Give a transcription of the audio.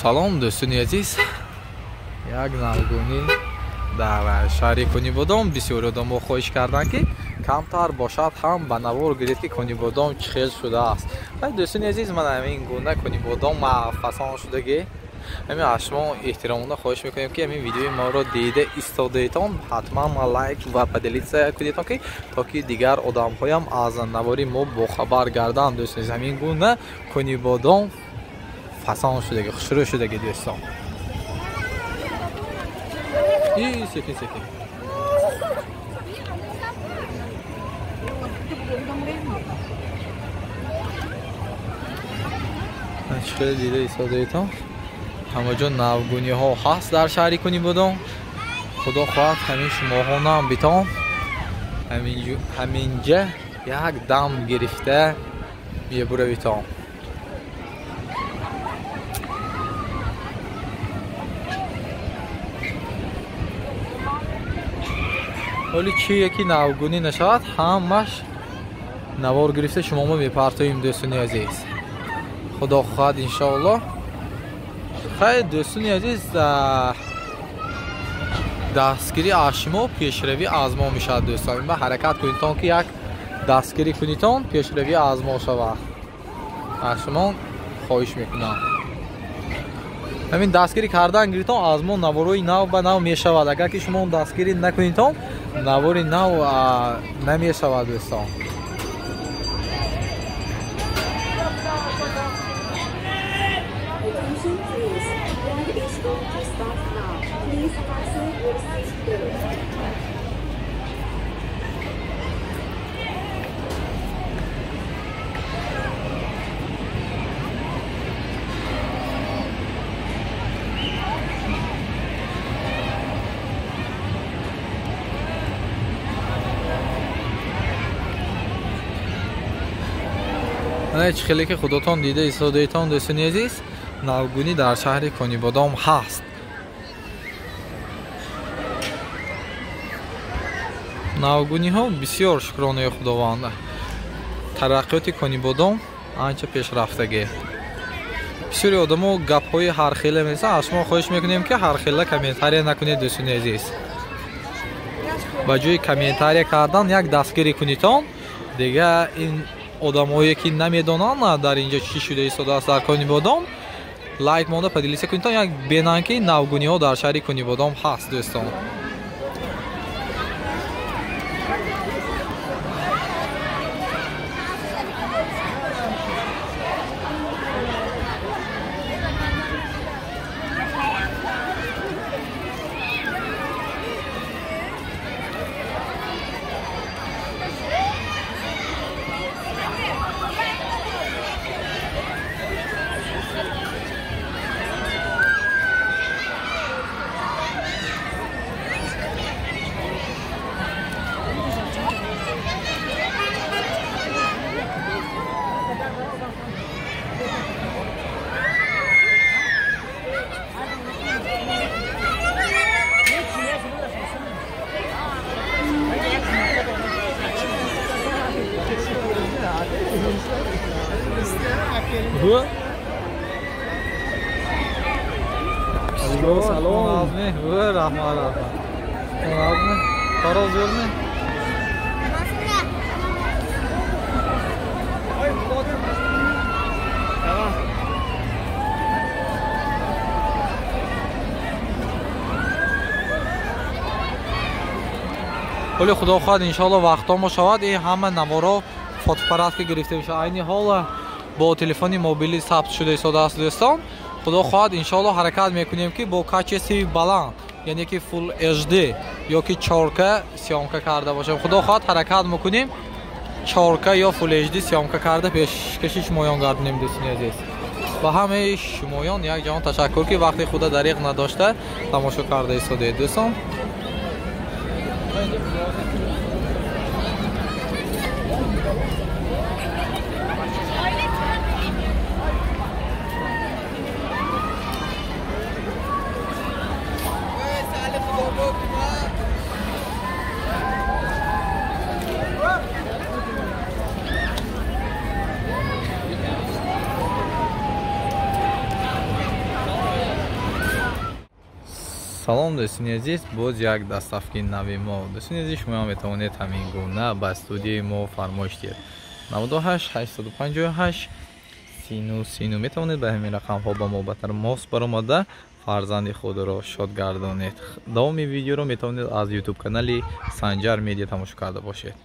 салом дӯстони азиз, як навгунӣ дар шаҳри Кунибодом бисёр одамо хоҳиш карданд ки камтар бошад ҳам ба навор гиред ки Кунибодом чӣ хел шудааст. Дӯстони азиз, ман ҳамин гуна Кунибодом фасон шудаги ҳамин аз шумо эҳтиромона хоҳиш мекунем ки ҳамин видеои моро дида истодаитон ҳатман лайк ва поделитсия кудетон ки то ки дигар одамҳоям аз навори мо бохабар гарданд. Дӯстони азиз, ҳамин гуна Кунибодом фасон шудаги хушрӯ шудаги дӯстон. Секин секин. چه خیلی دیده ایستاده ایتان همه جا نوگونی ها هست در شهری Кунибодом. خدا خواهد همین شما ها نام بیتان همینجا یک دم گرفته یه برو بیتان. ولی چی یکی نوگونی نشود همش نوار گرفته شما ما میپرتویم دوستانی عزیز. خدا خواهد انشاءالله. خیلی دوستانی عزیز دستگیری از شما پیشروی از ما میشد دوستان. با حرکت کنیتان که یک دستگیری کنیتان پیشروی از ما شود. از شما خواهش میکنم. همین دستگیری کردن گریتان از ما نواروی نو به نو میشود. اگر که شما دستگیری نکنیتان نواری نو نمیشود دوستان. چه خیلی که خودتان دیده ایستاده‌تان دوستانی عزیز نوگونی در شهر Кунибодом هست. نوگونی ها بسیار شکرانه خداوند. ترقیات Кунибодом آنچه پیش رفتگی. بسیاری آدم‌ها گپ‌های هر خیلی می‌زنن. از شما خواهش می‌کنیم که هر خیلی کامنتاری نکنید دوستانی عزیز. با جای کامنتاری کردن یک دستگیری کنیتان دیگه این آدم‌هایی که نمی‌دونن در اینجا چی شده ایستاده است در Кунибодом لایک مونده پدیلیسه کنیتان یک بینن که نوگونی‌ها در شهر Кунибодом هست دوستان. سلام رحمان کارا زور نه ولی خدا خواهد انشاءالله وقتا ما شود این همه نوارا فوتوپرات که گرفته میشه عین حال با تلفن موبیلی ثبت شده ایستاده است دوستان. خدا خواهد انشاءالله حرکت میکنیم که با کچسی بلند یعنی که فول HD یا که 4K سیامکه کرده باشیم. خدا خواهد حرکت میکنیم 4K یا فول HD سیامکه کرده پیشکشی شمایان گردونیم دوستان عزیز. و همه شمایان یک جهان تشکر که وقتی خدا دریغ نداشته تماشا کرده ایستاده دوستان. салом дӯстони азиз, боз як дастафки нави мо. Дӯстони азиз, шумо метавонед ҳамин гуна ба студияи мо фармоиш диҳед. 98 858 39 метавонед ба ҳамин рақамҳо ба мо ба тамос баромада фарзанди худро шод гардонед. давоми видеоро метавонед аз YouTube канали Санҷар Медиа тамошо карда бошед.